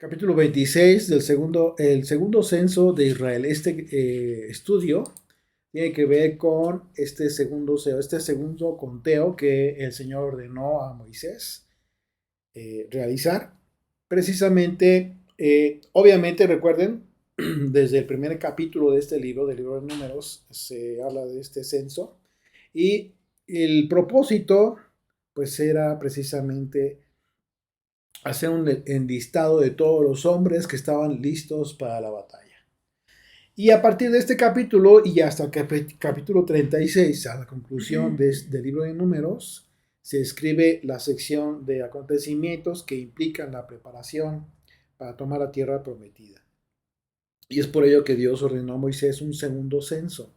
Capítulo 26 el segundo censo de Israel. Este estudio tiene que ver con este segundo conteo que el Señor ordenó a Moisés realizar. Precisamente, obviamente recuerden, desde el primer capítulo de este libro, del libro de Números, se habla de este censo y el propósito pues era precisamente hacer un enlistado de todos los hombres que estaban listos para la batalla. Y a partir de este capítulo y hasta el capítulo 36, a la conclusión del libro de Números, se escribe la sección de acontecimientos que implican la preparación para tomar la tierra prometida. Y es por ello que Dios ordenó a Moisés un segundo censo.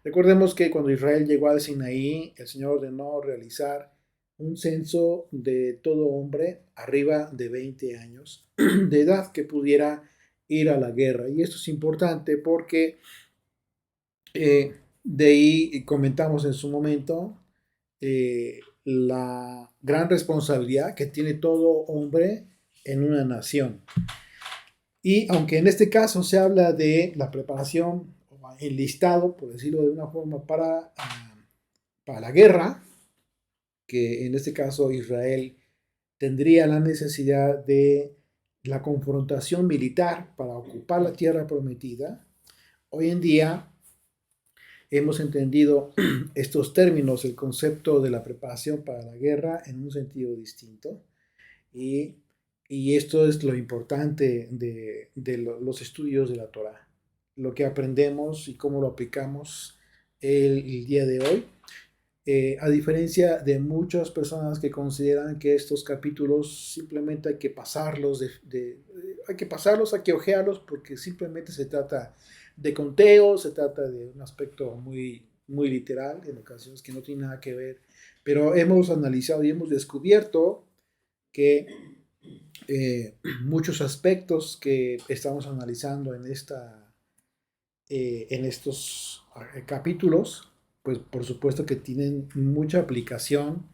Recordemos que cuando Israel llegó al Sinaí, el Señor ordenó realizar un censo de todo hombre arriba de 20 años de edad que pudiera ir a la guerra. Y esto es importante porque de ahí comentamos en su momento la gran responsabilidad que tiene todo hombre en una nación. Y aunque en este caso se habla de la preparación, el listado, por decirlo de una forma, para la guerra, que en este caso Israel tendría la necesidad de la confrontación militar para ocupar la tierra prometida, hoy en día hemos entendido estos términos, el concepto de la preparación para la guerra en un sentido distinto. Y, y esto es lo importante los estudios de la Torah, lo que aprendemos y cómo lo aplicamos el día de hoy. A diferencia de muchas personas que consideran que estos capítulos simplemente hay que pasarlos, hay que pasarlos, hay que ojearlos porque simplemente se trata de conteo, se trata de un aspecto muy, muy literal, en ocasiones que no tiene nada que ver, pero hemos analizado y hemos descubierto que muchos aspectos que estamos analizando en estos capítulos, pues por supuesto que tienen mucha aplicación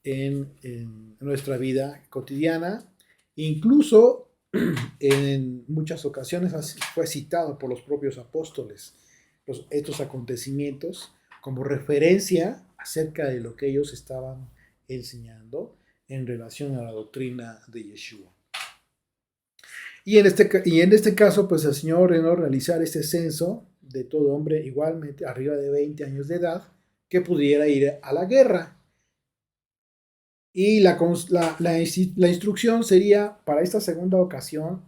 en nuestra vida cotidiana. Incluso en muchas ocasiones fue citado por los propios apóstoles estos acontecimientos como referencia acerca de lo que ellos estaban enseñando en relación a la doctrina de Yeshua. Y en este caso, pues el Señor ordenó realizar este censo de todo hombre igualmente arriba de 20 años de edad que pudiera ir a la guerra. Y la instrucción sería para esta segunda ocasión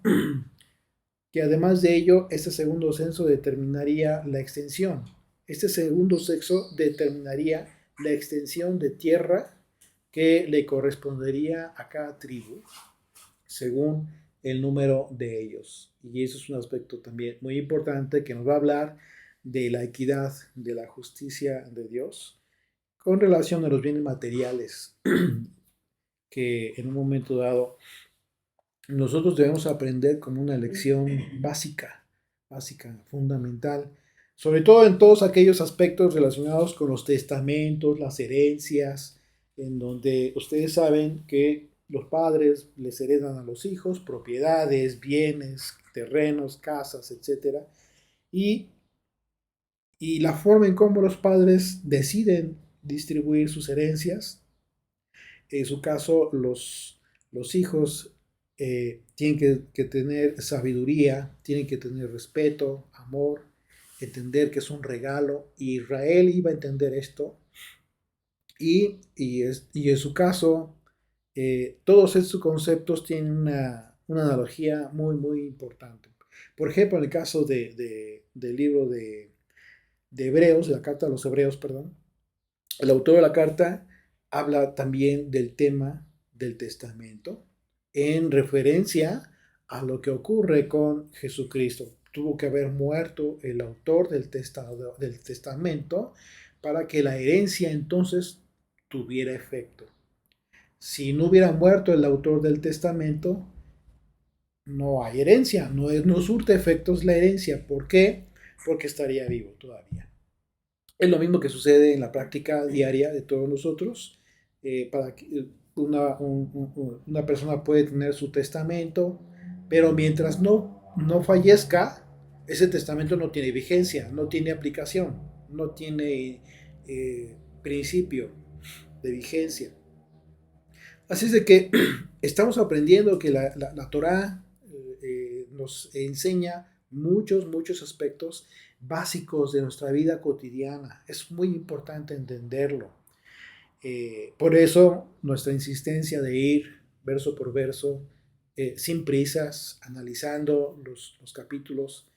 que además de ello, este segundo censo determinaría la extensión. Este segundo censo determinaría la extensión de tierra que le correspondería a cada tribu según el número de ellos. Y eso es un aspecto también muy importante que nos va a hablar de la equidad, de la justicia de Dios con relación a los bienes materiales que en un momento dado nosotros debemos aprender como una lección básica, fundamental, sobre todo en todos aquellos aspectos relacionados con los testamentos, las herencias, en donde ustedes saben que los padres les heredan a los hijos propiedades, bienes, terrenos, casas, etcétera, y, y la forma en cómo los padres deciden distribuir sus herencias. En su caso, los hijos tienen que tener sabiduría, tienen que tener respeto, amor, entender que es un regalo. Y Israel iba a entender esto. Y en su caso, todos estos conceptos tienen una analogía muy, muy importante. Por ejemplo, en el caso del libro de Hebreos, de la carta a los Hebreos, perdón, el autor de la carta habla también del tema del testamento en referencia a lo que ocurre con Jesucristo. Tuvo que haber muerto el autor del testamento para que la herencia entonces tuviera efecto. Si no hubiera muerto el autor del testamento, no hay herencia, no surte efectos la herencia. ¿Por qué? Porque estaría vivo todavía. Es lo mismo que sucede en la práctica diaria de todos nosotros. Para que una persona puede tener su testamento, Pero mientras no fallezca, ese testamento no tiene vigencia, no tiene aplicación, no tiene principio de vigencia. Así es de que estamos aprendiendo que la Torah nos enseña muchos aspectos básicos de nuestra vida cotidiana. Es muy importante entenderlo. Por eso nuestra insistencia de ir verso por verso, sin prisas, analizando los capítulos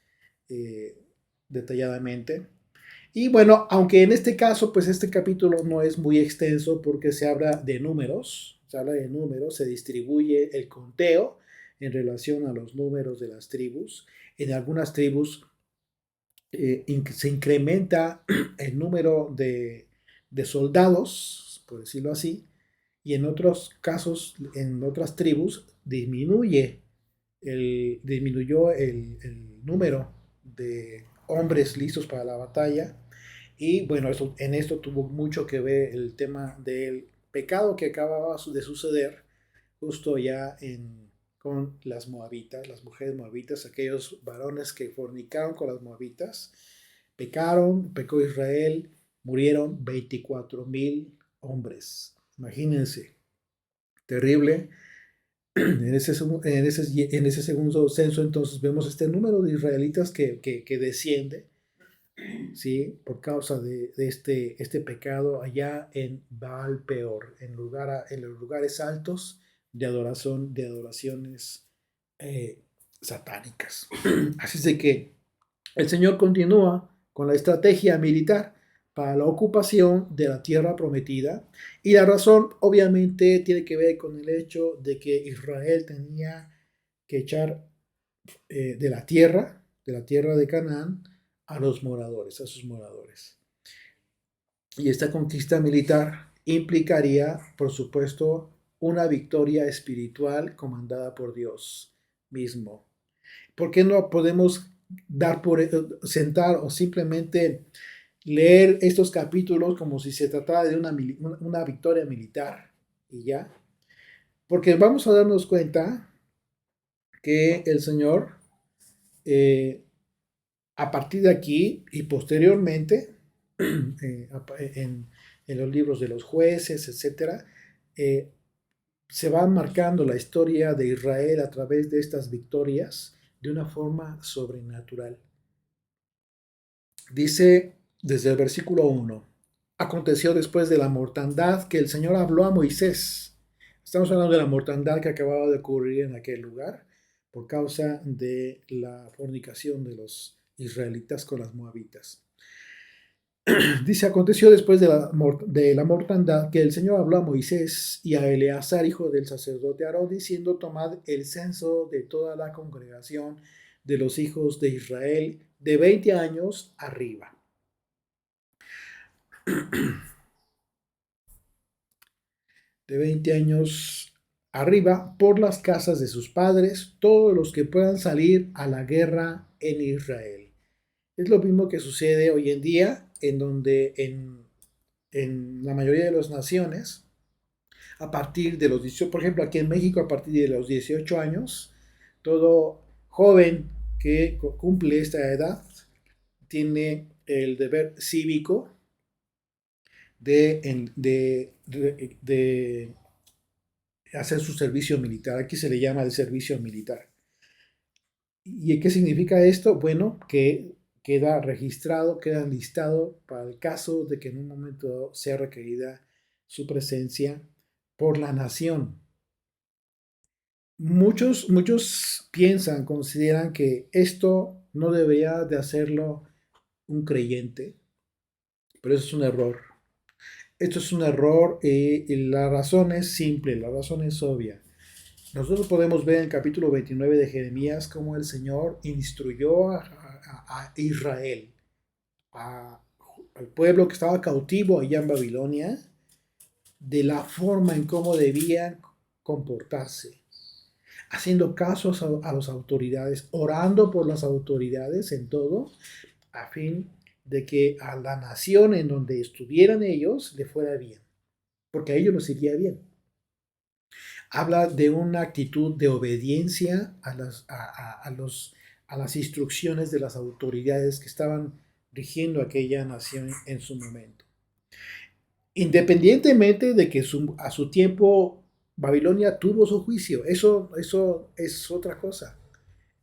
eh, detalladamente. Y bueno, aunque en este caso, pues este capítulo no es muy extenso porque se habla de números, se distribuye el conteo en relación a los números de las tribus. En algunas tribus se incrementa el número de soldados, por decirlo así, y en otros casos, en otras tribus, disminuyó el número de hombres listos para la batalla. Y bueno, en esto tuvo mucho que ver el tema del pecado que acababa de suceder justo ya con las moabitas, las mujeres moabitas, aquellos varones que fornicaron con las moabitas, pecó Israel, murieron 24,000 hombres. Imagínense, terrible. En ese segundo censo, entonces vemos este número de israelitas que desciende, ¿sí? Por causa de este pecado allá en Baal Peor, en los lugares altos de adoraciones satánicas. Así es de que el Señor continúa con la estrategia militar para la ocupación de la tierra prometida, y la razón obviamente tiene que ver con el hecho de que Israel tenía que echar de la tierra de Canaán, a sus moradores. Y esta conquista militar implicaría, por supuesto, una victoria espiritual comandada por Dios mismo. ¿Por qué no podemos sentar o simplemente leer estos capítulos como si se tratara de una victoria militar y ya? Porque vamos a darnos cuenta que el Señor, eh, a partir de aquí y posteriormente, en los libros de los jueces, etcétera, eh, se va marcando la historia de Israel a través de estas victorias de una forma sobrenatural. Dice desde el versículo 1: aconteció después de la mortandad que el Señor habló a Moisés. Estamos hablando de la mortandad que acababa de ocurrir en aquel lugar por causa de la fornicación de los israelitas con las moabitas. Dice: aconteció después de la mortandad que el Señor habló a Moisés y a Eleazar, hijo del sacerdote Aarón, diciendo: tomad el censo de toda la congregación de los hijos de Israel de 20 años arriba. De 20 años arriba, por las casas de sus padres, todos los que puedan salir a la guerra en Israel. Es lo mismo que sucede hoy en día, en donde en la mayoría de las naciones, a partir de los 18, por ejemplo, aquí en México, a partir de los 18 años, todo joven que cumple esta edad tiene el deber cívico de hacer su servicio militar. Aquí se le llama el servicio militar. ¿Y qué significa esto? Bueno, que queda registrado, queda enlistado para el caso de que en un momento sea requerida su presencia por la nación. Muchos consideran que esto no debería de hacerlo un creyente, pero eso es un error. Esto es un error y la razón es simple, la razón es obvia. Nosotros podemos ver en el capítulo 29 de Jeremías cómo el Señor instruyó a Israel, al pueblo que estaba cautivo allá en Babilonia, de la forma en cómo debían comportarse, haciendo caso a las autoridades, orando por las autoridades en todo, a fin de que a la nación en donde estuvieran ellos le fuera bien, porque a ellos les iría bien. habla de una actitud de obediencia a las instrucciones de las autoridades que estaban rigiendo aquella nación en su momento. Independientemente de que a su tiempo Babilonia tuvo su juicio, eso es otra cosa.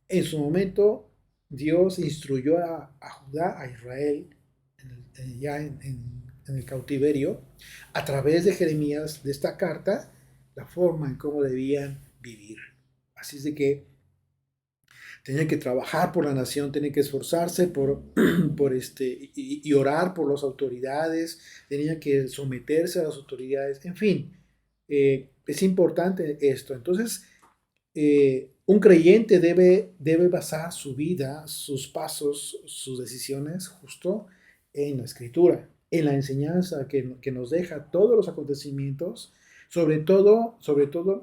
En su momento Dios instruyó a Judá, a Israel, ya en el cautiverio, a través de Jeremías, de esta carta, la forma en cómo debían vivir. Así es de que tenían que trabajar por la nación, tenían que esforzarse y orar por las autoridades, tenían que someterse a las autoridades, en fin, es importante esto. Entonces, un creyente debe basar su vida, sus pasos, sus decisiones justo en la escritura, en la enseñanza que nos deja todos los acontecimientos, sobre todo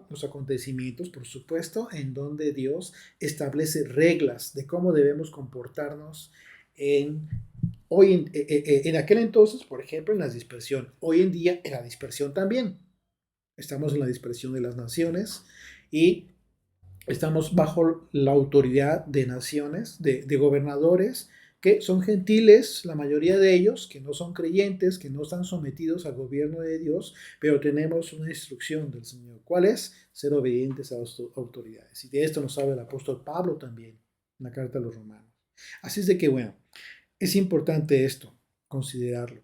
los acontecimientos, por supuesto, en donde Dios establece reglas de cómo debemos comportarnos en aquel entonces, por ejemplo, en la dispersión. Hoy en día, en la dispersión también. Estamos en la dispersión de las naciones y estamos bajo la autoridad de naciones, de gobernadores que son gentiles, la mayoría de ellos, que no son creyentes, que no están sometidos al gobierno de Dios, pero tenemos una instrucción del Señor. ¿Cuál es? Ser obedientes a las autoridades. Y de esto nos habla el apóstol Pablo también, en la carta a los romanos. Así es de que, bueno, es importante esto, considerarlo.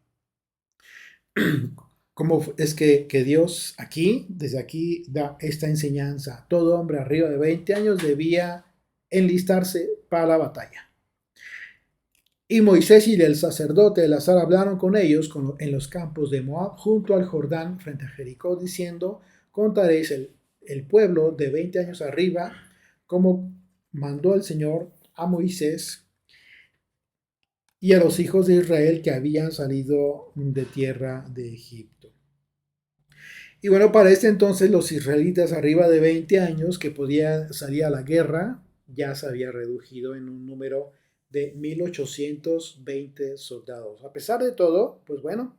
¿Cómo es que Dios aquí, desde aquí, da esta enseñanza? Todo hombre arriba de 20 años debía enlistarse para la batalla. Y Moisés y el sacerdote Eleazar hablaron con ellos en los campos de Moab, junto al Jordán, frente a Jericó, diciendo, contaréis el pueblo de 20 años arriba, como mandó el Señor a Moisés y a los hijos de Israel que habían salido de tierra de Egipto. Y bueno, para este entonces los israelitas arriba de 20 años que podían salir a la guerra ya se había reducido en un número de 1820 soldados. A pesar de todo, pues bueno,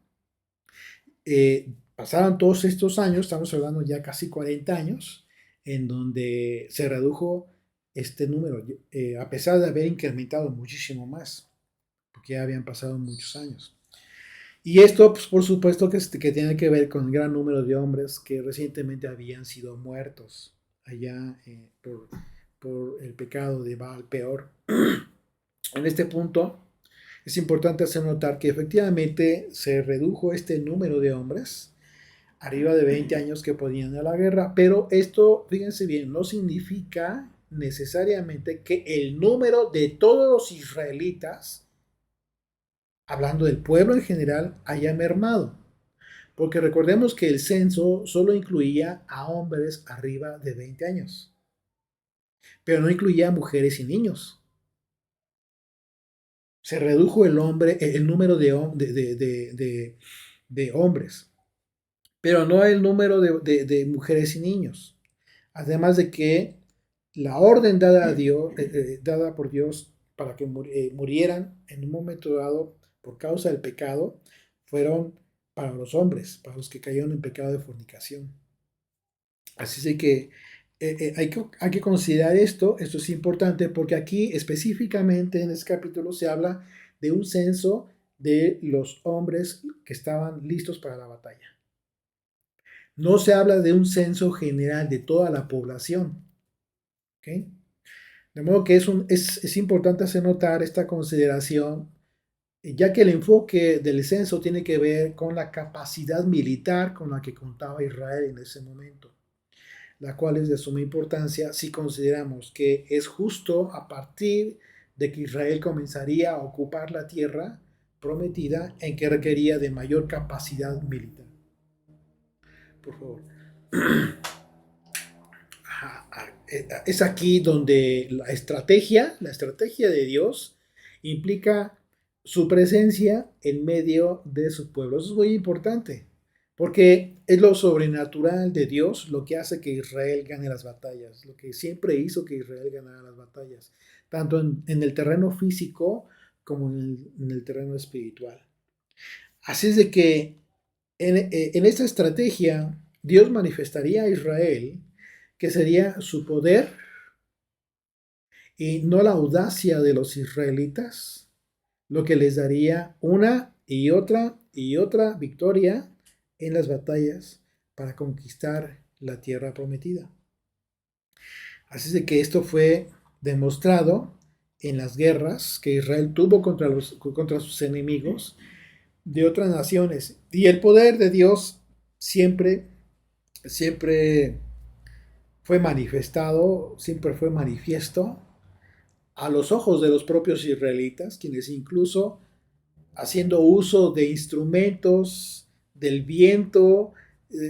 pasaron todos estos años, estamos hablando ya casi 40 años, en donde se redujo este número, a pesar de haber incrementado muchísimo más, porque ya habían pasado muchos años. Y esto, pues, por supuesto, que tiene que ver con el gran número de hombres que recientemente habían sido muertos allá por el pecado de Baal Peor. En este punto, es importante hacer notar que efectivamente se redujo este número de hombres arriba de 20 años que podían ir a la guerra, pero esto, fíjense bien, no significa necesariamente que el número de todos los israelitas, hablando del pueblo en general, haya mermado. Porque recordemos que el censo solo incluía a hombres arriba de 20 años, pero no incluía a mujeres y niños. Se redujo el número de hombres, pero no el número de mujeres y niños. Además de que la orden dada por Dios para que murieran en un momento dado por causa del pecado, fueron para los hombres, para los que cayeron en pecado de fornicación. Así es que hay que considerar esto es importante porque aquí específicamente en este capítulo se habla de un censo de los hombres que estaban listos para la batalla. No se habla de un censo general de toda la población. ¿Okay? De modo que es importante hacer notar esta consideración, ya que el enfoque del censo tiene que ver con la capacidad militar con la que contaba Israel en ese momento, la cual es de suma importancia si consideramos que es justo a partir de que Israel comenzaría a ocupar la tierra prometida en que requería de mayor capacidad militar. Por favor. Es aquí donde la estrategia de Dios implica su presencia en medio de su pueblo. Eso es muy importante, porque es lo sobrenatural de Dios lo que hace que Israel gane las batallas, lo que siempre hizo que Israel ganara las batallas, tanto en el terreno físico como en el terreno espiritual. Así es de que en esta estrategia Dios manifestaría a Israel que sería su poder y no la audacia de los israelitas, lo que les daría una y otra victoria en las batallas para conquistar la tierra prometida. Así de que esto fue demostrado en las guerras que Israel tuvo contra sus enemigos de otras naciones. Y el poder de Dios siempre, siempre fue manifestado, siempre fue manifiesto a los ojos de los propios israelitas, quienes incluso haciendo uso de instrumentos, del viento,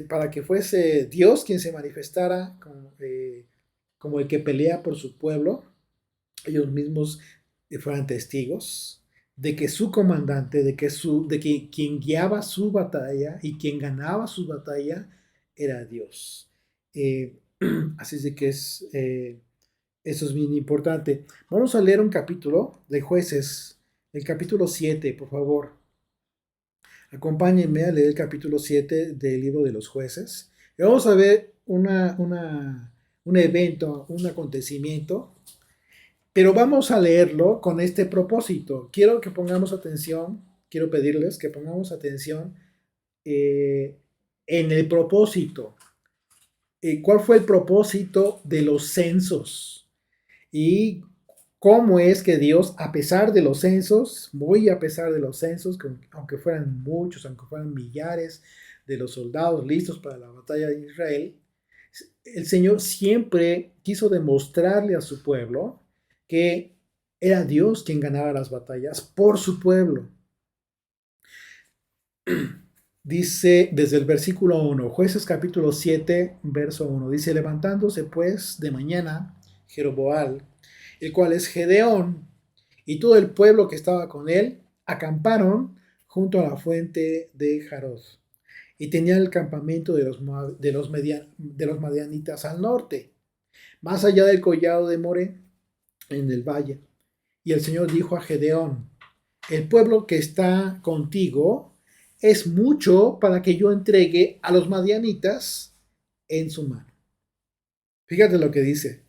para que fuese Dios quien se manifestara como el que pelea por su pueblo, ellos mismos fueran testigos de que su comandante, de que quien guiaba su batalla y quien ganaba su batalla era Dios. Así es de que eso es bien importante. Vamos a leer un capítulo de Jueces, el capítulo 7, por favor. Acompáñenme a leer el capítulo 7 del libro de los Jueces. Y vamos a ver un evento, un acontecimiento, pero vamos a leerlo con este propósito. Quiero que pongamos atención, quiero pedirles que pongamos atención en el propósito. ¿Cuál fue el propósito de los censos? Y cómo es que Dios, a pesar de los censos, muy a pesar de los censos, aunque fueran muchos, aunque fueran millares de los soldados listos para la batalla de Israel, el Señor siempre quiso demostrarle a su pueblo que era Dios quien ganaba las batallas por su pueblo. Dice desde el versículo 1, Jueces capítulo 7, verso 1, dice, levantándose pues de mañana Jeroboam, el cual es Gedeón, y todo el pueblo que estaba con él, acamparon junto a la fuente de Jarod, y tenían el campamento de los madianitas al norte, más allá del collado de More, en el valle. Y el Señor dijo a Gedeón, el pueblo que está contigo es mucho para que yo entregue a los madianitas en su mano. Fíjate lo que dice.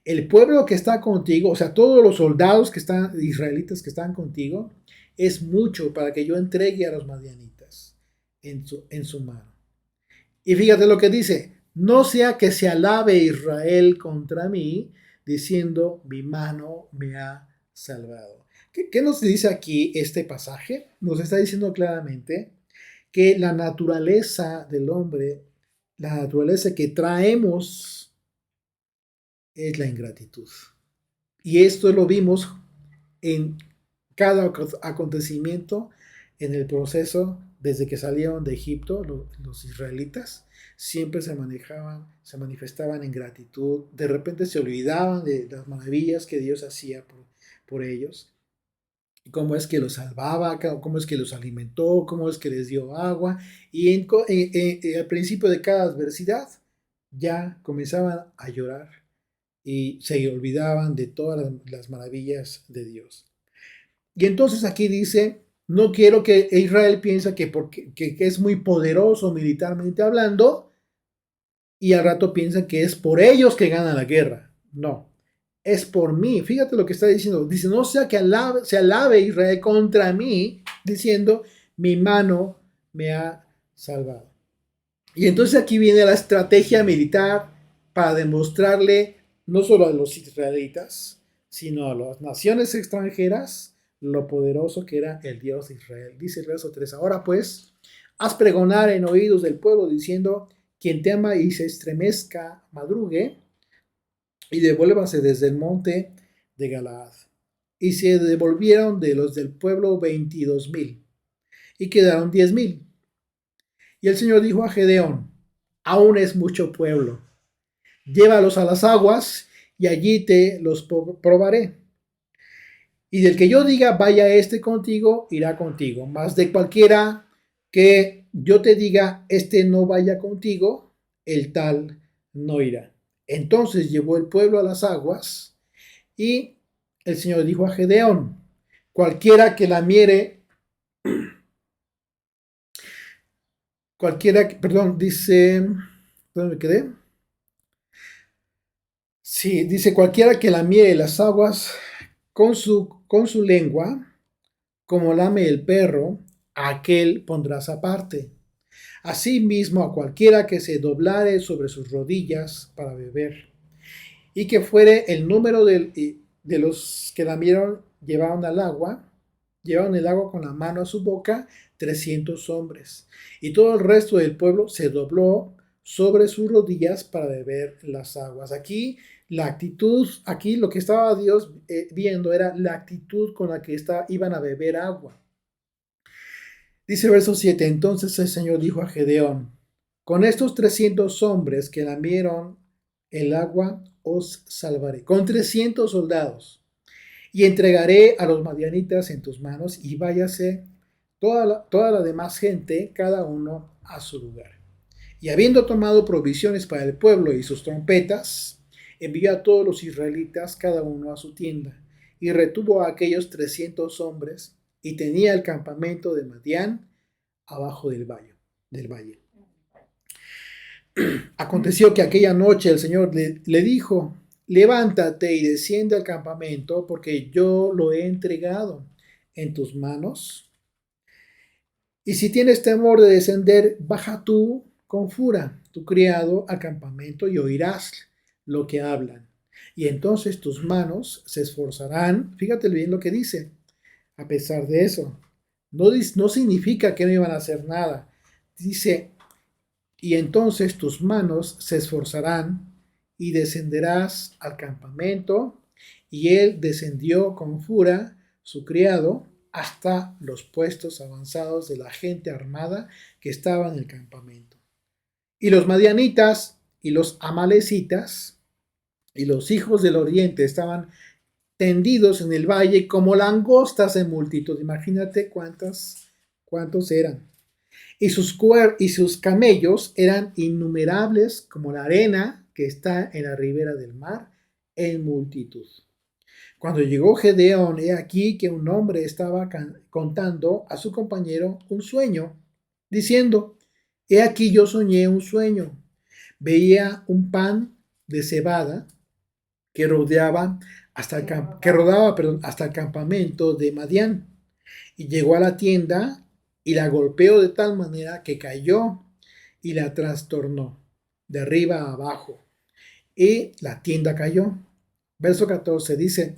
El pueblo que está contigo, o sea, todos los soldados que están, israelitas que están contigo, es mucho para que yo entregue a los madianitas en su mano. Y fíjate lo que dice, no sea que se alabe Israel contra mí, diciendo, mi mano me ha salvado. ¿Qué nos dice aquí este pasaje? Nos está diciendo claramente que la naturaleza del hombre, la naturaleza que traemos es la ingratitud. Y esto lo vimos en cada acontecimiento en el proceso desde que salieron de Egipto los israelitas. Siempre se manifestaban en gratitud, de repente se olvidaban de las maravillas que Dios hacía por ellos, cómo es que los salvaba, cómo es que los alimentó, cómo es que les dio agua, y al principio de cada adversidad ya comenzaban a llorar y se olvidaban de todas las maravillas de Dios. Y entonces aquí dice, no quiero que Israel piense que es muy poderoso militarmente hablando y al rato piensa que es por ellos que ganan la guerra. No, es por mí. Fíjate lo que está diciendo. Dice, no sea que se alabe Israel contra mí, diciendo, mi mano me ha salvado. Y entonces aquí viene la estrategia militar para demostrarle no solo a los israelitas, sino a las naciones extranjeras lo poderoso que era el Dios de Israel. Dice el verso 3, ahora pues, haz pregonar en oídos del pueblo diciendo, quien te ama y se estremezca, madrugue y devuélvase desde el monte de Galaad. Y se devolvieron de los del pueblo 22,000 y quedaron 10,000. Y el Señor dijo a Gedeón, aún es mucho pueblo, llévalos a las aguas y allí te los probaré. Y del que yo diga, vaya este contigo, irá contigo. Mas de cualquiera que yo te diga, este no vaya contigo, el tal no irá. Entonces llevó el pueblo a las aguas y el Señor dijo a Gedeón, cualquiera que lamiere, dice, ¿dónde me quedé? Sí, dice cualquiera que lamiere las aguas con su lengua, como lame el perro, aquel pondrás aparte. Asimismo a cualquiera que se doblare sobre sus rodillas para beber, y que fuere el número de los que lamieron, llevaron el agua con la mano a su boca, 300 hombres. Y todo el resto del pueblo se dobló sobre sus rodillas para beber las aguas. Aquí la actitud, aquí lo que estaba Dios viendo era la actitud con la que iban a beber agua. Dice verso 7, entonces el Señor dijo a Gedeón, con estos 300 hombres que lamieron el agua os salvaré, con 300 soldados, y entregaré a los madianitas en tus manos, y váyase toda la demás gente, cada uno a su lugar. Y habiendo tomado provisiones para el pueblo y sus trompetas, envió a todos los israelitas, cada uno a su tienda, y retuvo a aquellos 300 hombres, y tenía el campamento de Madián abajo del valle. Aconteció que aquella noche el Señor le dijo, levántate y desciende al campamento, porque yo lo he entregado en tus manos. Y si tienes temor de descender, baja tú con fura, tu criado, al campamento, y oirás lo que hablan. Y entonces tus manos se esforzarán. Fíjate bien lo que dice. A pesar de eso, no significa que no iban a hacer nada. Dice, y entonces tus manos se esforzarán y descenderás al campamento. Y él descendió con fura, su criado, hasta los puestos avanzados de la gente armada que estaba en el campamento. Y los madianitas y los amalecitas y los hijos del oriente estaban tendidos en el valle como langostas en multitud. Imagínate cuántos eran. Y sus camellos eran innumerables como la arena que está en la ribera del mar, en multitud. Cuando llegó Gedeón, he aquí que un hombre estaba contando a su compañero un sueño, diciendo, he aquí yo soñé un sueño. Veía un pan de cebada que rodaba hasta el campamento de Madián. Y llegó a la tienda y la golpeó de tal manera que cayó y la trastornó de arriba a abajo. Y la tienda cayó. Verso 14 dice,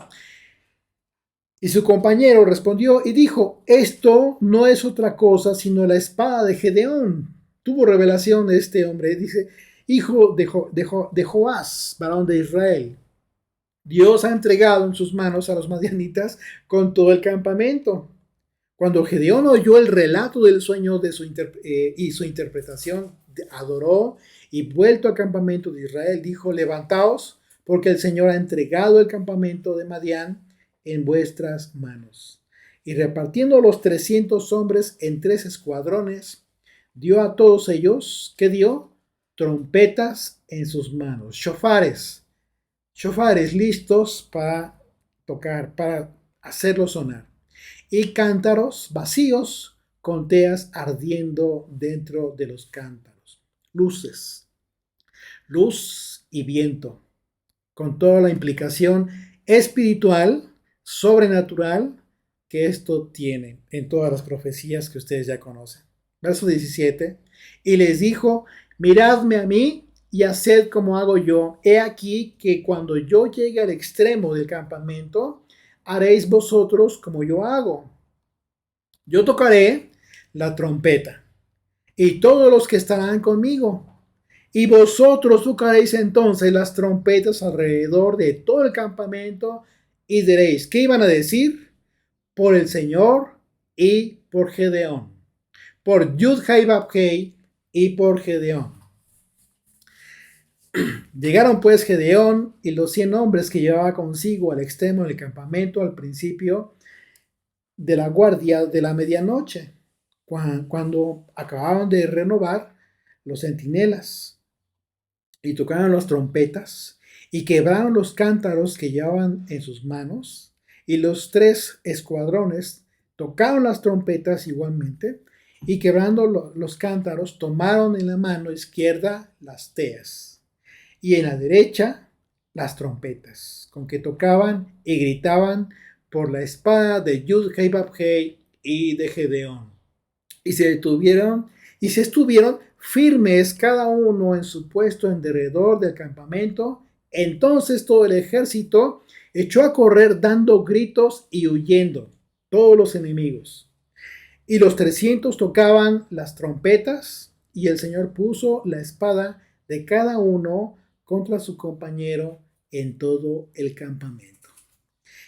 y su compañero respondió y dijo, esto no es otra cosa sino la espada de Gedeón. Tuvo revelación de este hombre, dice, hijo de Joás, varón de Israel. Dios ha entregado en sus manos a los madianitas con todo el campamento. Cuando Gedeón oyó el relato del sueño y su interpretación, adoró y vuelto al campamento de Israel, dijo, levantaos, porque el Señor ha entregado el campamento de Madián en vuestras manos. Y repartiendo los 300 hombres en 3 escuadrones, dio a todos ellos, ¿qué dio? Trompetas en sus manos, shofares listos para tocar, para hacerlo sonar, y cántaros vacíos con teas ardiendo dentro de los cántaros. Luces, luz y viento, con toda la implicación espiritual, sobrenatural que esto tiene en todas las profecías que ustedes ya conocen. Verso 17, y les dijo, miradme a mí y haced como hago yo. He aquí que cuando yo llegue al extremo del campamento, haréis vosotros como yo hago. Yo tocaré la trompeta y todos los que estarán conmigo. Y vosotros tocaréis entonces las trompetas alrededor de todo el campamento y diréis, ¿qué iban a decir? Por el Señor y por Gedeón. Por Yud-Hei Vab-Hei y por Gedeón. Llegaron pues Gedeón y los 100 hombres que llevaba consigo al extremo del campamento al principio de la guardia de la medianoche, cuando acababan de renovar los centinelas, y tocaron las trompetas, y quebraron los cántaros que llevaban en sus manos, y los 3 escuadrones tocaron las trompetas igualmente, y quebrando los cántaros, tomaron en la mano izquierda las teas, y en la derecha las trompetas, con que tocaban y gritaban por la espada de Yud-Hei-Bab-Hei y de Gedeón. Y se detuvieron y se estuvieron firmes cada uno en su puesto en derredor del campamento. Entonces todo el ejército echó a correr dando gritos y huyendo, todos los enemigos. Y los 300 tocaban las trompetas, y el Señor puso la espada de cada uno contra su compañero en todo el campamento.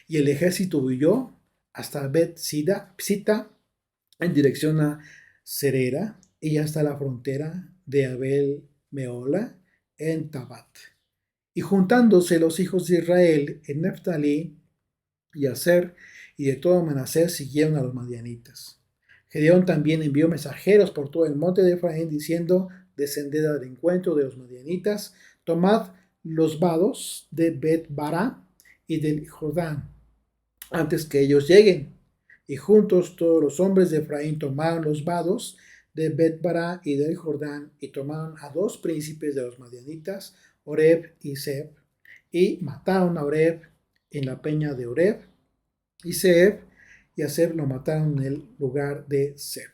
Y el ejército huyó hasta Bet-Sita en dirección a Cerera y hasta la frontera de Abel Meola en Tabat. Y juntándose los hijos de Israel en Neftalí y Aser y de todo Manasés siguieron a los madianitas. Gedeón también envió mensajeros por todo el monte de Efraín diciendo: descended al encuentro de los madianitas, tomad los vados de Bet-Bara y del Jordán antes que ellos lleguen. Y juntos todos los hombres de Efraín tomaron los vados de Bet-Bara y del Jordán y tomaron a 2 príncipes de los madianitas, Oreb y Zeb, y mataron a Oreb en la peña de Oreb y Zeb, y a Zeb lo mataron en el lugar de Zeb.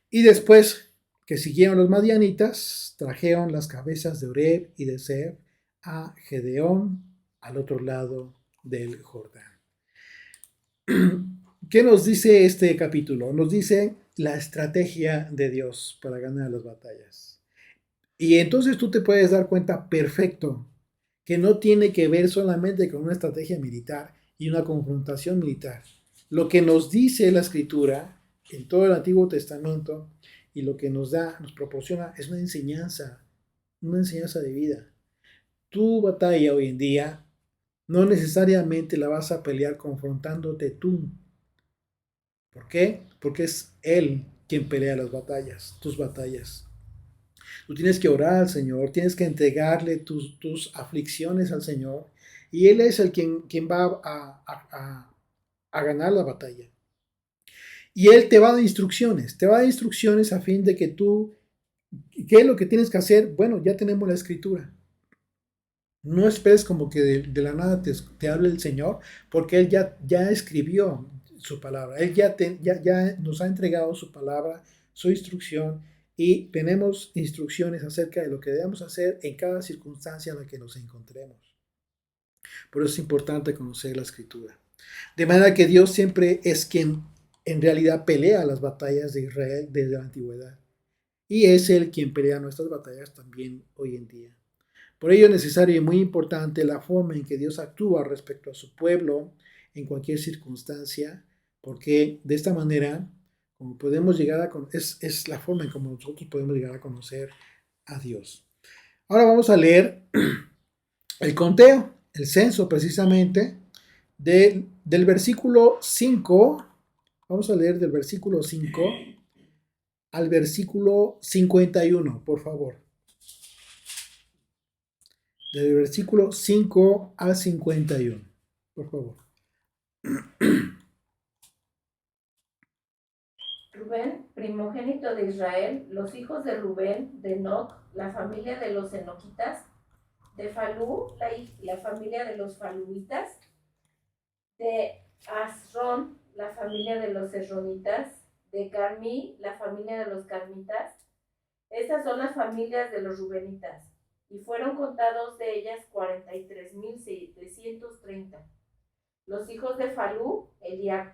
Y después que siguieron los madianitas, trajeron las cabezas de Oreb y de Zeb a Gedeón al otro lado del Jordán. ¿Qué nos dice este capítulo? Nos dice la estrategia de Dios para ganar las batallas. Y entonces tú te puedes dar cuenta perfecto que no tiene que ver solamente con una estrategia militar y una confrontación militar. Lo que nos dice la Escritura en todo el Antiguo Testamento y lo que nos da, nos proporciona es una enseñanza de vida. Tu batalla hoy en día no necesariamente la vas a pelear confrontándote tú. ¿Por qué? Porque es Él quien pelea las batallas, tus batallas. Tú tienes que orar al Señor, tienes que entregarle tus aflicciones al Señor y Él es el quien va a ganar la batalla. Y Él te va a dar instrucciones a fin de que tú, ¿qué es lo que tienes que hacer? Bueno, ya tenemos la Escritura. No esperes como que de la nada te hable el Señor, porque Él ya escribió su palabra. Él ya nos ha entregado su palabra, su instrucción, y tenemos instrucciones acerca de lo que debemos hacer en cada circunstancia en la que nos encontremos. Por eso es importante conocer la Escritura. De manera que Dios siempre es quien en realidad pelea las batallas de Israel desde la antigüedad. Y es Él quien pelea nuestras batallas también hoy en día. Por ello es necesario y muy importante la forma en que Dios actúa respecto a su pueblo en cualquier circunstancia, porque de esta manera, como podemos llegar a es la forma en como nosotros podemos llegar a conocer a Dios. Ahora vamos a leer el conteo, el censo precisamente, del versículo 5. Vamos a leer del versículo 5 al versículo 51, por favor. Del versículo 5 al 51, por favor. Rubén, primogénito de Israel, los hijos de Rubén, de Enoc, la familia de los enoquitas, de Falú, la familia de los faluitas, de Asrón, la familia de los esronitas, de Carmí, la familia de los carmitas. Estas son las familias de los rubenitas, y fueron contados de ellas 43,730. Los hijos de Falú, Eliab.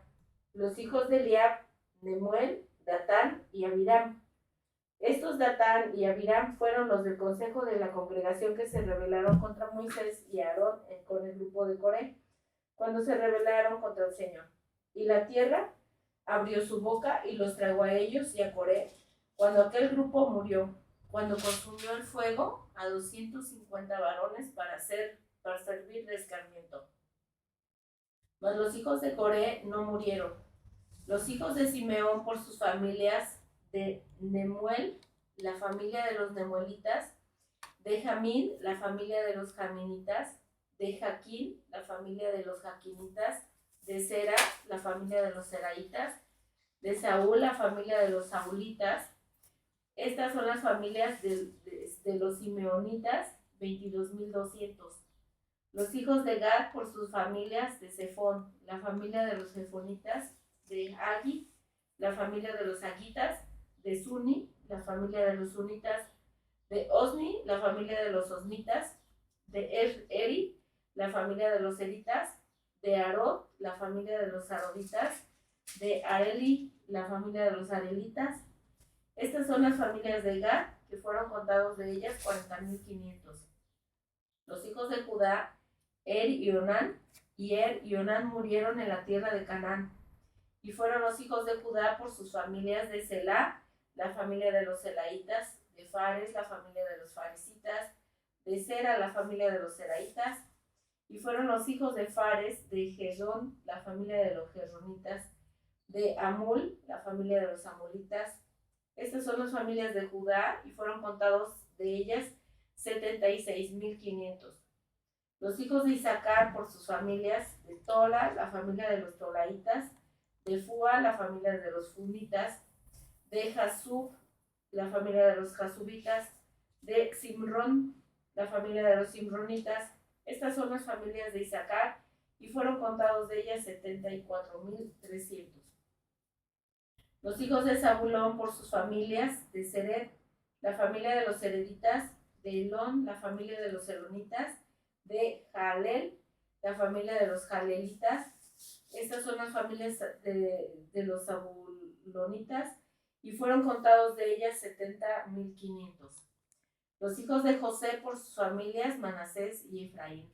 Los hijos de Eliab, Nemuel, Datán y Abiram. Estos Datán y Abiram fueron los del consejo de la congregación que se rebelaron contra Moisés y Aarón con el grupo de Coré, cuando se rebelaron contra el Señor. Y la tierra abrió su boca y los tragó a ellos y a Coré, cuando aquel grupo murió, cuando consumió el fuego a 250 varones para servir de escarmiento. Mas los hijos de Coré no murieron. Los hijos de Simeón por sus familias, de Nemuel, la familia de los nemuelitas, de Jamín, la familia de los jaminitas, de Jaquín, la familia de los jaquinitas, de Sera, la familia de los seraitas, de Saúl, la familia de los saulitas. Estas son las familias de los simeonitas, 22,200. Los hijos de Gad por sus familias: de Zephón, la familia de los Zephonitas; de Agi, la familia de los Agitas; de Suni, la familia de los Sunitas; de Osni, la familia de los Osnitas; de Eri, la familia de los Eritas; de Arod, la familia de los Aroditas; de Areli, la familia de los Arelitas. Estas son las familias de Gad, que fueron contados de ellas 40,500. Los hijos de Judá: Er y Onán. Y Er y Onán murieron en la tierra de Canaán. Y fueron los hijos de Judá por sus familias: de Selá, la familia de los Selaitas; de Fares, la familia de los Faresitas; de Sera, la familia de los Seraitas. Y fueron los hijos de Fares: de Gerón, la familia de los Geronitas; de Amul, la familia de los Amulitas. Estas son las familias de Judá, y fueron contados de ellas 76,500. Los hijos de Isaacar por sus familias: de Tola, la familia de los Tolaitas; de Fua, la familia de los Funitas; de Jasub, la familia de los Jasubitas; de Simrón, la familia de los Simronitas. Estas son las familias de Isaacar, y fueron contados de ellas 74,300. Los hijos de Zabulón por sus familias: de Sered, la familia de los Sereditas; de Elón, la familia de los Elonitas; de Jalel, la familia de los Jalelitas. Estas son las familias de los Zabulonitas, y fueron contados de ellas 70,500. Los hijos de José por sus familias: Manasés y Efraín.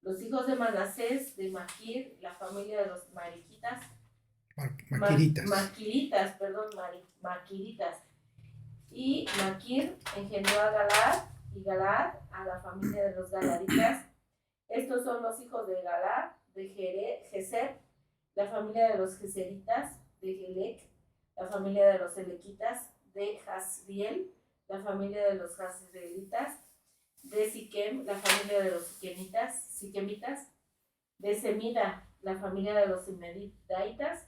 Los hijos de Manasés: de Maquir, la familia de los Mariquitas. Maquiritas. Y Maquir engendró a Galad, y Galad a la familia de los Galaditas. Estos son los hijos de Galad: de Geser, la familia de los Geseritas; de Gelec, la familia de los Elequitas; de Jasriel, la familia de los Jasrielitas; de Siquem, la familia de los Siquemitas; de Semida, la familia de los Semidaitas;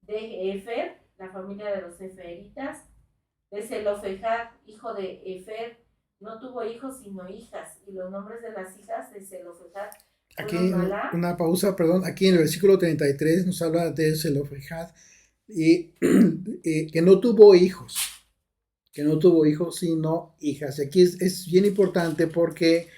de Efer, la familia de los Eferitas; de Zelofejad, hijo de Efer, no tuvo hijos sino hijas, y los nombres de las hijas de Zelofejad Aquí, fueron Malá. una pausa, perdón. Aquí en el versículo 33 nos habla de Zelofejad y que no tuvo hijos, sino hijas. Y aquí es bien importante porque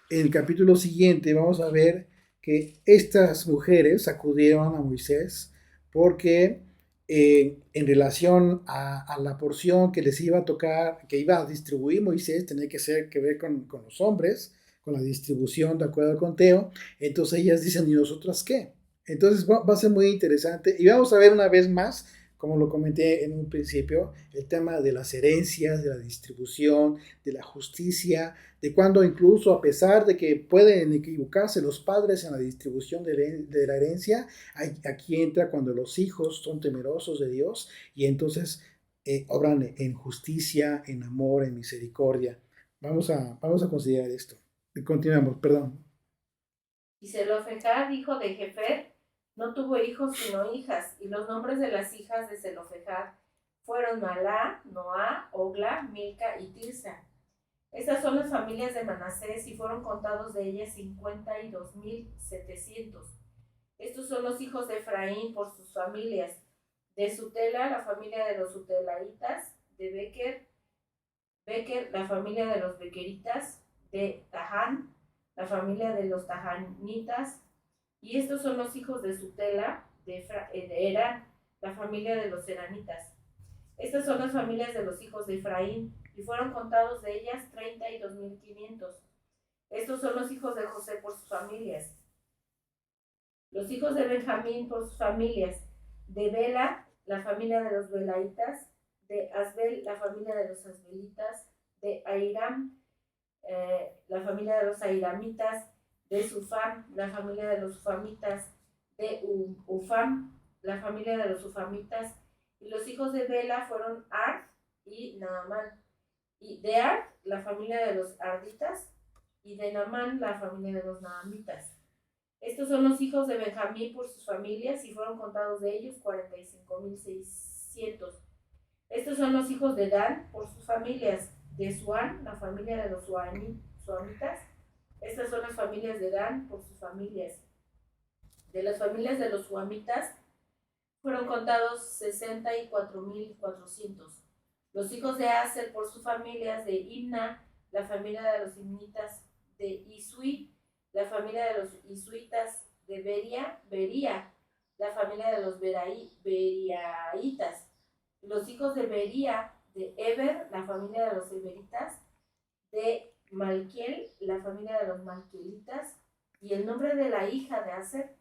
en el capítulo siguiente vamos a ver que estas mujeres acudieron a Moisés porque en relación a la porción que les iba a tocar, que iba a distribuir Moisés, tenía que ver con los hombres, con la distribución de acuerdo al conteo. Entonces ellas dicen: ¿y nosotras qué? Entonces va a ser muy interesante, y vamos a ver una vez más, como lo comenté en un principio, el tema de las herencias, de la distribución, de la justicia, de cuando incluso, a pesar de que pueden equivocarse los padres en la distribución de la herencia, aquí entra cuando los hijos son temerosos de Dios y entonces obran en justicia, en amor, en misericordia. Vamos a considerar esto. Y continuamos, perdón. Y Zelofejad, hijo de Jefer, no tuvo hijos sino hijas, y los nombres de las hijas de Zelofejad fueron Malá, Noá, Ogla, Milca y Tirsa. Estas son las familias de Manasés, y fueron contados de ellas 52,700. Estos son los hijos de Efraín por sus familias: de Sutela, la familia de los Sutelaitas; de Bequer, la familia de los Bequeritas; de Tahán, la familia de los Tahanitas. Y estos son los hijos de Sutela, de Erán, la familia de los Eranitas. Estas son las familias de los hijos de Efraín, y fueron contados de ellas 32,500. Estos son los hijos de José por sus familias. Los hijos de Benjamín por sus familias: de Bela, la familia de los Belaitas; de Asbel, la familia de los Asbelitas; de Airam, la familia de los Airamitas; de Sufam, la familia de los Sufamitas; de Ufam, la familia de los Ufamitas. Y los hijos de Bela fueron Ard y Naamán; y de Ard, la familia de los Arditas; y de Naamán, la familia de los Naamitas. Estos son los hijos de Benjamín por sus familias, y fueron contados de ellos 45,600. Estos son los hijos de Dan por sus familias: de Suán, la familia de los Suamitas; Estas son las familias de Dan por sus familias. De las familias de los suamitas fueron contados 64,400. Los hijos de Aser por sus familias: de Imna, la familia de los imnitas; de Isui, la familia de los isuitas; de Bería, la familia de los beriaitas; los hijos de Bería; de Eber, la familia de los eberitas; de Malquiel, la familia de los malquielitas. Y el nombre de la hija de Aser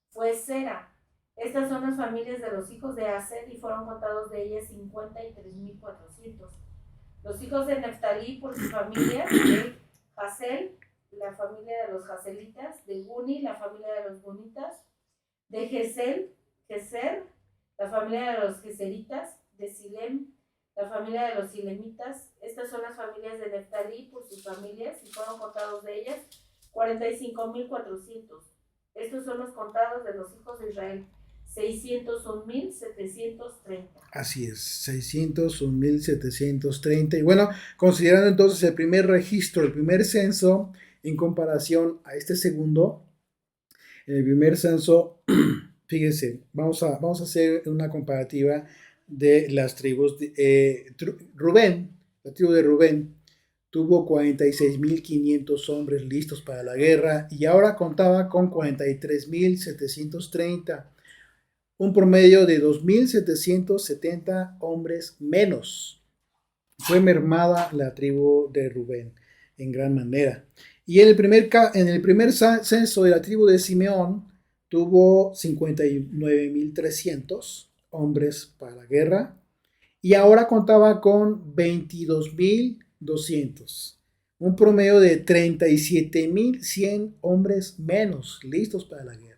fue Sera. Estas son las familias de los hijos de Aser, y fueron contados de ellas 53,400. Los hijos de Neftalí por sus familias: de Hasel, la familia de los haselitas; de Guni, la familia de los gunitas; de Geser, la familia de los geseritas; de Silem, la familia de los silemitas. Estas son las familias de Neftalí por sus familias, y fueron contados de ellas 45,400. Estos son los contados de los hijos de Israel: 601,730. Así es, 601,730. Y bueno, considerando entonces el primer registro, el primer censo, en comparación a este segundo, en el primer censo, fíjese, vamos a hacer una comparativa de las tribus. Rubén, la tribu de Rubén, tuvo 46,500 hombres listos para la guerra, y ahora contaba con 43,730. Un promedio de 2,770 hombres menos. Fue mermada la tribu de Rubén en gran manera. Y en el primer censo de la tribu de Simeón tuvo 59,300 hombres para la guerra, y ahora contaba con 22,200. Un promedio de 37,100 hombres menos listos para la guerra.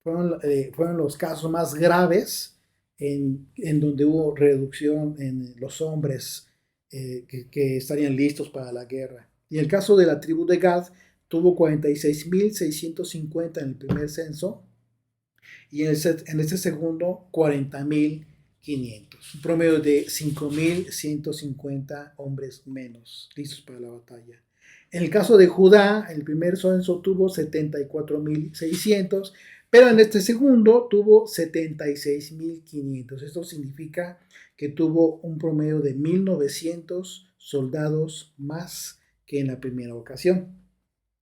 Fueron los casos más graves en donde hubo reducción en los hombres que estarían listos para la guerra. Y el caso de la tribu de Gad tuvo 46,650 en el primer censo, y en este segundo 40,500. Un promedio de 5,150 hombres menos listos para la batalla. En el caso de Judá, el primer censo tuvo 74,600, pero en este segundo tuvo 76,500. Esto significa que tuvo un promedio de 1,900 soldados más que en la primera ocasión.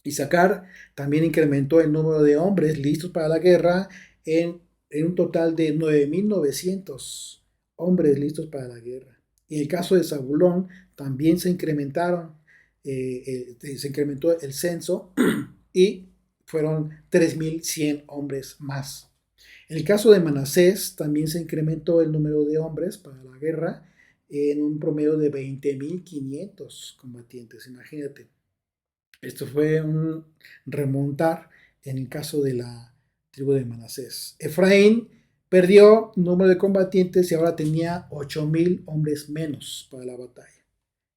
Isaacar también incrementó el número de hombres listos para la guerra en un total de 9,900 hombres listos para la guerra. Y en el caso de Zabulón también se incrementó el censo y fueron 3,100 hombres más. En el caso de Manasés también se incrementó el número de hombres para la guerra en un promedio de 20,500 combatientes. Imagínate. Esto fue un remontar en el caso de la tribu de Manasés. Efraín perdió número de combatientes y ahora tenía 8,000 hombres menos para la batalla.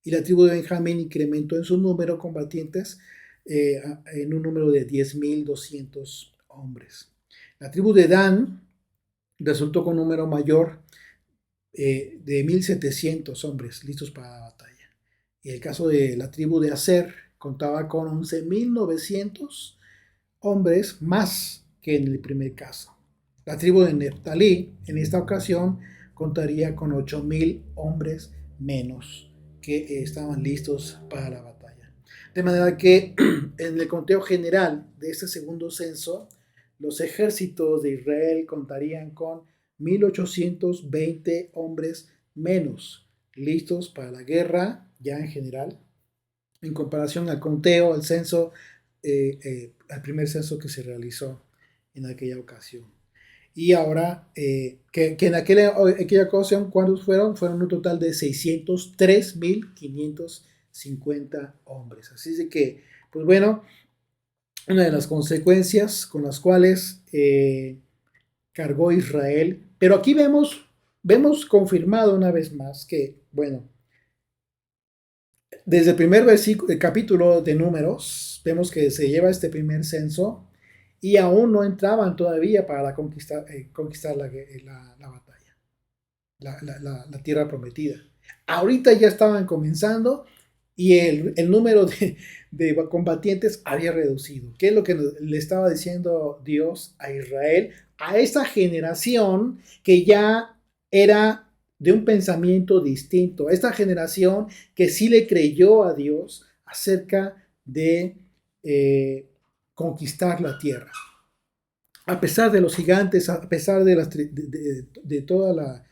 Y la tribu de Benjamín incrementó en su número de combatientes en un número de 10,200 hombres. La tribu de Dan resultó con un número mayor de 1,700 hombres listos para la batalla. Y el caso de la tribu de Aser contaba con 11,900 hombres más que en el primer caso. La tribu de Neftalí en esta ocasión contaría con 8,000 hombres menos que estaban listos para la batalla. De manera que en el conteo general de este segundo censo, los ejércitos de Israel contarían con 1,820 hombres menos listos para la guerra ya en general, en comparación al conteo, al censo, al primer censo que se realizó en aquella ocasión. Y ahora, que en aquella ocasión, ¿cuántos fueron? Fueron un total de 603,550 hombres. Así de que, pues bueno, una de las consecuencias con las cuales cargó Israel. Pero aquí vemos confirmado una vez más que, bueno, desde el primer capítulo de Números, vemos que se lleva este primer censo y aún no entraban todavía para conquistar la batalla, la tierra prometida. Ahorita ya estaban comenzando y el número de combatientes había reducido. ¿Qué es lo que le estaba diciendo Dios a Israel? A esa generación que ya era de un pensamiento distinto, esta generación que sí le creyó a Dios acerca de conquistar la tierra. A pesar de los gigantes, a pesar de toda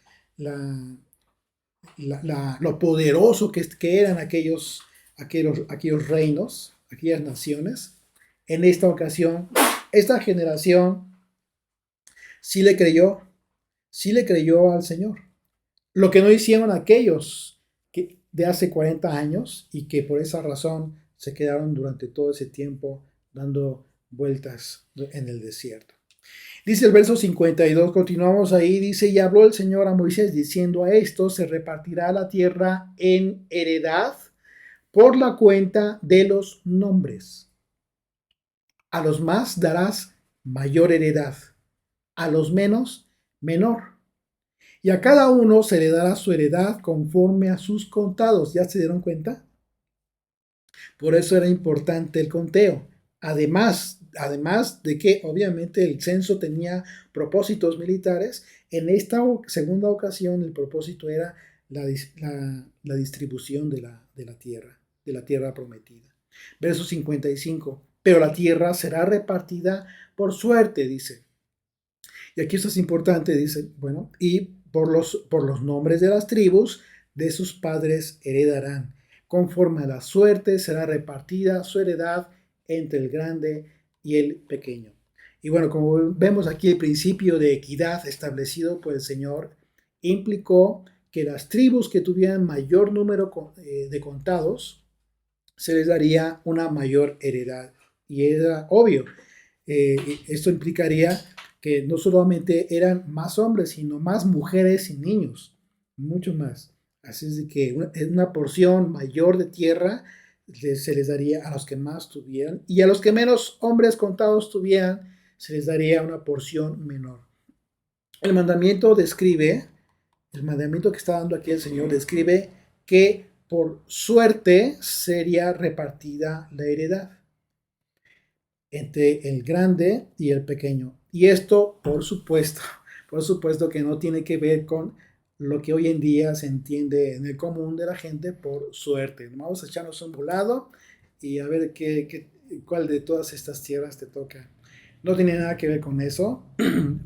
lo poderoso que eran aquellos reinos, aquellas naciones, en esta ocasión, esta generación sí le creyó al Señor. Lo que no hicieron aquellos que de hace 40 años y que por esa razón se quedaron durante todo ese tiempo dando vueltas en el desierto. Dice el verso 52, continuamos ahí, dice, y habló el Señor a Moisés diciendo, a esto se repartirá la tierra en heredad por la cuenta de los nombres. A los más darás mayor heredad, a los menos menor. Y a cada uno se le dará su heredad conforme a sus contados. ¿Ya se dieron cuenta? Por eso era importante el conteo. Además de que obviamente el censo tenía propósitos militares, en esta segunda ocasión el propósito era la distribución de la tierra prometida. Verso 55. Pero la tierra será repartida por suerte, dice. Y aquí esto es importante, dice, bueno, y por los nombres de las tribus de sus padres heredarán. Conforme a la suerte será repartida su heredad entre el grande y el pequeño. Y bueno, como vemos aquí, el principio de equidad establecido por el Señor implicó que las tribus que tuvieran mayor número de contados se les daría una mayor heredad. Y era obvio, esto implicaría que no solamente eran más hombres, sino más mujeres y niños, mucho más. Así es de que una porción mayor de tierra se les daría a los que más tuvieran, y a los que menos hombres contados tuvieran, se les daría una porción menor. El mandamiento que está dando aquí el Señor, describe que por suerte sería repartida la heredad entre el grande y el pequeño. Y esto, por supuesto que no tiene que ver con lo que hoy en día se entiende en el común de la gente por suerte. Vamos a echarnos un volado y a ver cuál de todas estas tierras te toca. No tiene nada que ver con eso.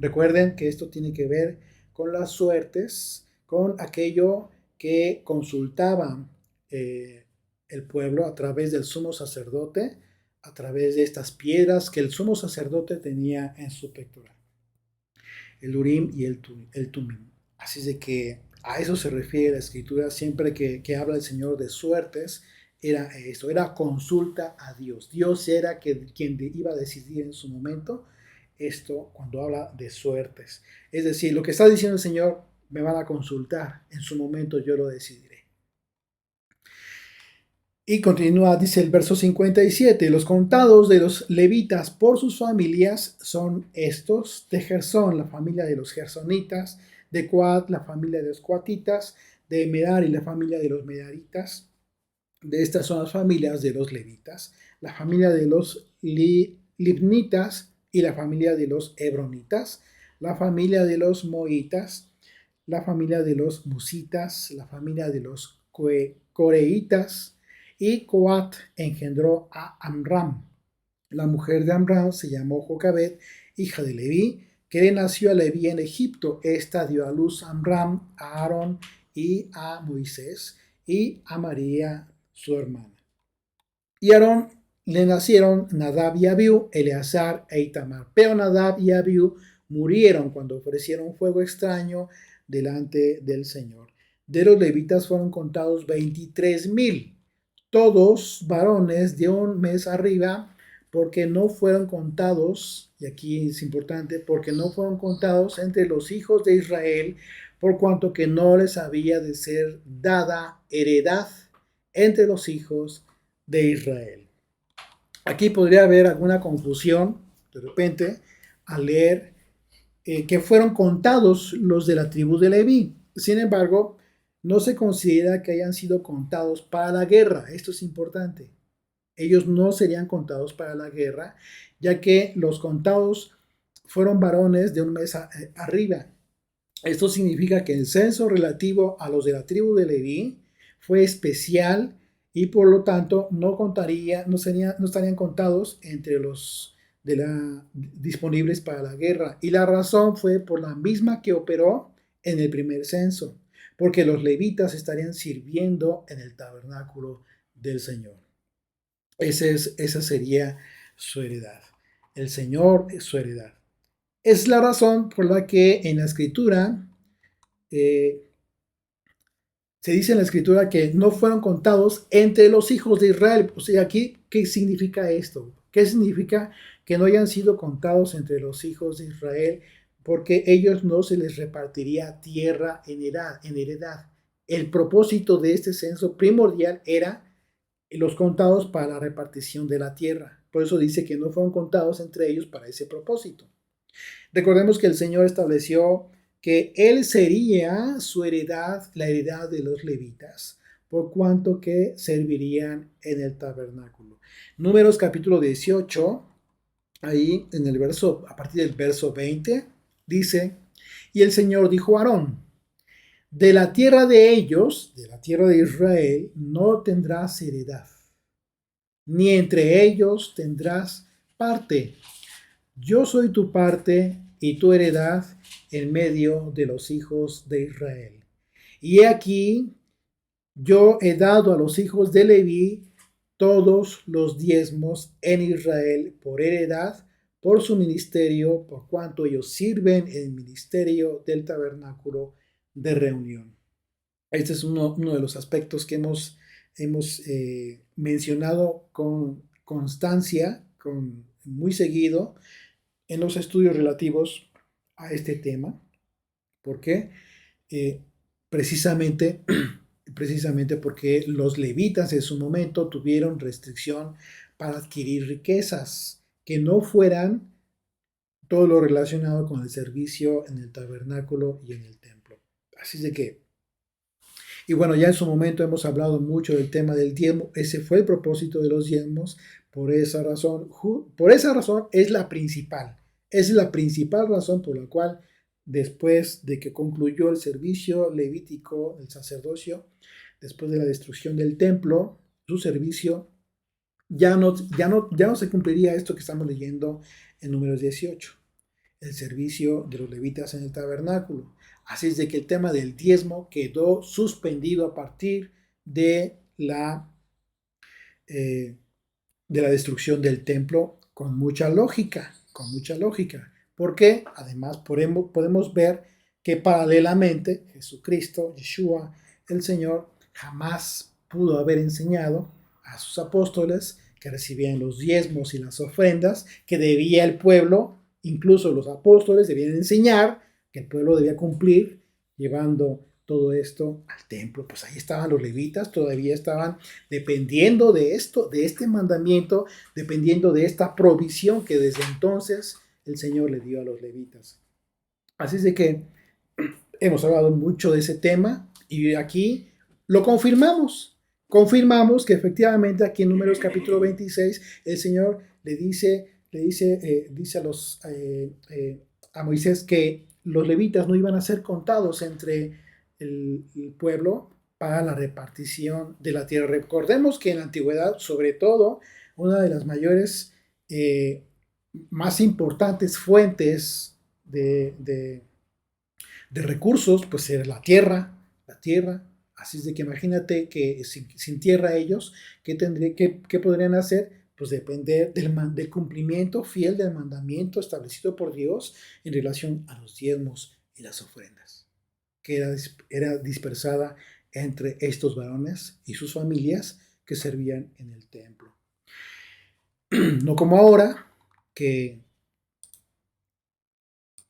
Recuerden que esto tiene que ver con las suertes, con aquello que consultaba el pueblo a través del sumo sacerdote, a través de estas piedras que el sumo sacerdote tenía en su pectoral, el Urim y el Tumim. Así es de que a eso se refiere la escritura siempre que habla el Señor de suertes. Era esto, era consulta a Dios. Dios era quien iba a decidir en su momento esto cuando habla de suertes. Es decir, lo que está diciendo el Señor, me van a consultar, en su momento yo lo decidiré. Y continúa, dice el verso 57, los contados de los levitas por sus familias son estos: de Gersón, la familia de los gersonitas; de Coat, la familia de los coatitas; de Merari, la familia de los meraritas. De estas son las familias de los levitas: la familia de los libnitas y la familia de los hebronitas; la familia de los moitas; la familia de los musitas; la familia de los coreitas. Y Coat engendró a Amram. La mujer de Amram se llamó Jocabed, hija de Leví, que le nació a Leví en Egipto. Esta dio a luz a Amram, a Aarón y a Moisés, y a María, su hermana. Y a Aarón le nacieron Nadab y Abiú, Eleazar e Itamar. Pero Nadab y Abiú murieron cuando ofrecieron fuego extraño delante del Señor. De los levitas fueron contados 23,000. Todos varones de un mes arriba, porque no fueron contados, y aquí es importante, porque no fueron contados entre los hijos de Israel, por cuanto que no les había de ser dada heredad entre los hijos de Israel. Aquí podría haber alguna confusión, de repente, al leer que fueron contados los de la tribu de Leví. Sin embargo, no se considera que hayan sido contados para la guerra. Esto es importante. Ellos no serían contados para la guerra, ya que los contados fueron varones de un mes arriba. Esto significa que el censo relativo a los de la tribu de Leví fue especial y por lo tanto no estarían contados entre los disponibles para la guerra. Y la razón fue por la misma que operó en el primer censo, porque los levitas estarían sirviendo en el tabernáculo del Señor. Esa sería su heredad. El Señor es su heredad. Es la razón por la que en la escritura se dice en la escritura que no fueron contados entre los hijos de Israel. O sea, aquí, ¿qué significa esto? ¿Qué significa que no hayan sido contados entre los hijos de Israel? Porque ellos no se les repartiría tierra en heredad. El propósito de este censo primordial era los contados para la repartición de la tierra. Por eso dice que no fueron contados entre ellos para ese propósito. Recordemos que el Señor estableció que Él sería su heredad, la heredad de los levitas, por cuanto que servirían en el tabernáculo. Números capítulo 18, ahí en el verso, a partir del verso 20, dice, y el Señor dijo a Aarón, de la tierra de ellos, de la tierra de Israel, no tendrás heredad, ni entre ellos tendrás parte. Yo soy tu parte y tu heredad en medio de los hijos de Israel. Y he aquí, yo he dado a los hijos de Leví todos los diezmos en Israel por heredad, por su ministerio, por cuanto ellos sirven en el ministerio del tabernáculo de reunión. Este es uno de los aspectos que hemos mencionado con constancia, muy seguido, en los estudios relativos a este tema. ¿Por qué? Precisamente porque los levitas en su momento tuvieron restricción para adquirir riquezas que no fueran todo lo relacionado con el servicio en el tabernáculo y en el templo. Así de que, y bueno, ya en su momento hemos hablado mucho del tema del diezmo. Ese fue el propósito de los diezmos. Por esa razón es la principal. Es la principal razón por la cual después de que concluyó el servicio levítico, el sacerdocio, después de la destrucción del templo, su servicio, ya no se cumpliría esto que estamos leyendo en Números 18, el servicio de los levitas en el tabernáculo. Así es de que el tema del diezmo quedó suspendido a partir de la destrucción del templo con mucha lógica. Porque además podemos ver que paralelamente Jesucristo, Yeshua, el Señor, jamás pudo haber enseñado a sus apóstoles que recibían los diezmos y las ofrendas que debía el pueblo, incluso los apóstoles debían enseñar que el pueblo debía cumplir llevando todo esto al templo. Pues ahí estaban los levitas, todavía estaban dependiendo de esto, de este mandamiento, dependiendo de esta provisión que desde entonces el Señor le dio a los levitas. Así es de que hemos hablado mucho de ese tema y aquí lo confirmamos. Confirmamos que efectivamente aquí en Números capítulo 26 el Señor le dice a Moisés que los levitas no iban a ser contados entre el pueblo para la repartición de la tierra. Recordemos que en la antigüedad, sobre todo, una de las mayores, más importantes fuentes de recursos, pues era la tierra. Así es de que imagínate que sin tierra ellos, ¿qué podrían hacer? Pues depender del cumplimiento fiel del mandamiento establecido por Dios en relación a los diezmos y las ofrendas, que era dispersada entre estos varones y sus familias que servían en el templo. No como ahora, que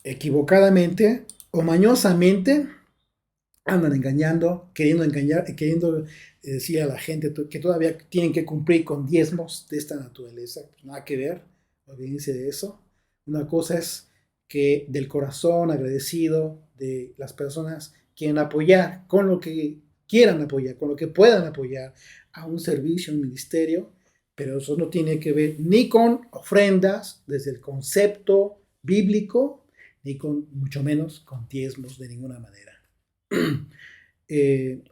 equivocadamente o mañosamente andan queriendo decir a la gente que todavía tienen que cumplir con diezmos de esta naturaleza. Pues nada que ver, olvídense de eso. Una cosa es que del corazón agradecido de las personas quieren apoyar, con lo que quieran apoyar, con lo que puedan apoyar a un servicio, un ministerio, pero eso no tiene que ver ni con ofrendas desde el concepto bíblico, ni con, mucho menos, con diezmos de ninguna manera. eh,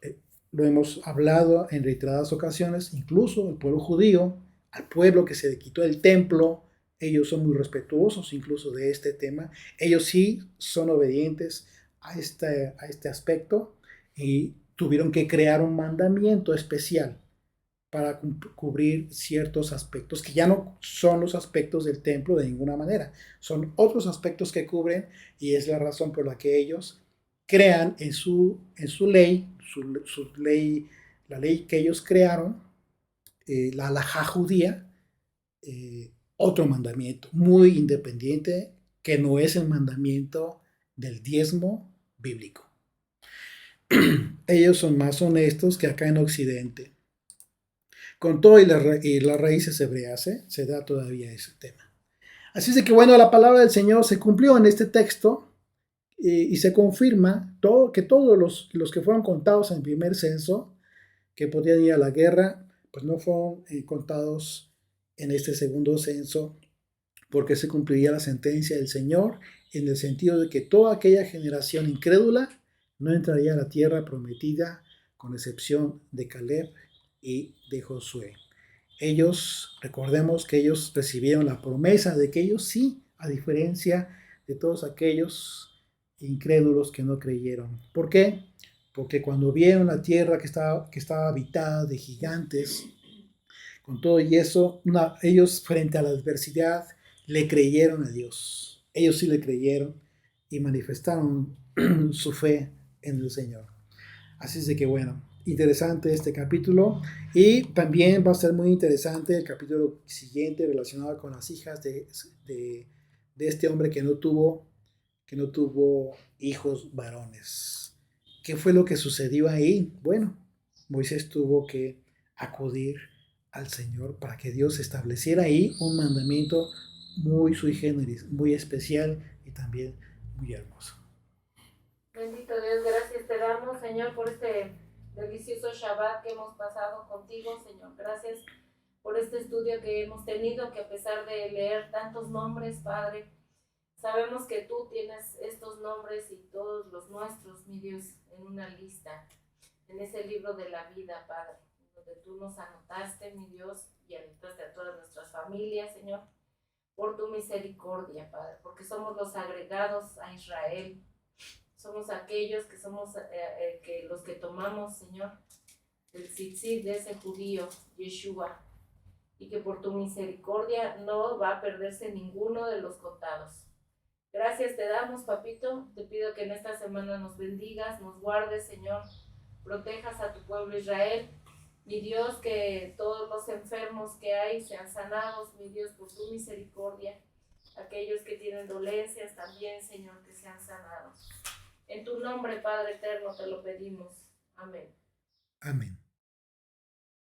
lo hemos hablado en reiteradas ocasiones, incluso el pueblo judío, al pueblo que se le quitó el templo, ellos son muy respetuosos incluso de este tema, ellos sí son obedientes a este aspecto y tuvieron que crear un mandamiento especial para cubrir ciertos aspectos que ya no son los aspectos del templo de ninguna manera, son otros aspectos que cubren y es la razón por la que ellos crean en su ley, su ley, la ley que ellos crearon, la halajá judía, otro mandamiento muy independiente que no es el mandamiento del diezmo bíblico. Ellos son más honestos que acá en Occidente. Con todo y las raíces hebreas, se da todavía ese tema. Así es de que bueno, la palabra del Señor se cumplió en este texto y se confirma que todos los que fueron contados en el primer censo, que podían ir a la guerra, pues no fueron contados en este segundo censo, porque se cumpliría la sentencia del Señor en el sentido de que toda aquella generación incrédula no entraría a la tierra prometida, con excepción de Caleb y de Josué. Ellos, recordemos que ellos recibieron la promesa de que ellos sí, a diferencia de todos aquellos incrédulos que no creyeron. ¿Por qué? Porque cuando vieron la tierra que estaba habitada de gigantes, con todo y eso, ellos frente a la adversidad le creyeron a Dios. Ellos sí le creyeron y manifestaron su fe en el Señor. Así es de que bueno, interesante este capítulo y también va a ser muy interesante el capítulo siguiente relacionado con las hijas de este hombre que no tuvo hijos varones. ¿Qué fue lo que sucedió ahí? Bueno, Moisés tuvo que acudir al Señor para que Dios estableciera ahí un mandamiento muy sui generis, muy especial y también muy hermoso. Bendito Dios, gracias te damos, Señor, por este delicioso Shabbat que hemos pasado contigo, Señor. Gracias por este estudio que hemos tenido, que a pesar de leer tantos nombres, Padre, sabemos que tú tienes estos nombres y todos los nuestros, mi Dios, en una lista, en ese libro de la vida, Padre, donde tú nos anotaste, mi Dios, y anotaste a todas nuestras familias, Señor, por tu misericordia, Padre, porque somos los agregados a Israel. Somos aquellos que somos que los que tomamos, Señor, el tzitzit de ese judío, Yeshua, y que por tu misericordia no va a perderse ninguno de los contados. Gracias te damos, papito. Te pido que en esta semana nos bendigas, nos guardes, Señor, protejas a tu pueblo Israel. Mi Dios, que todos los enfermos que hay sean sanados, mi Dios, por tu misericordia. Aquellos que tienen dolencias también, Señor, que sean sanados. En tu nombre, Padre eterno, te lo pedimos. Amén. Amén.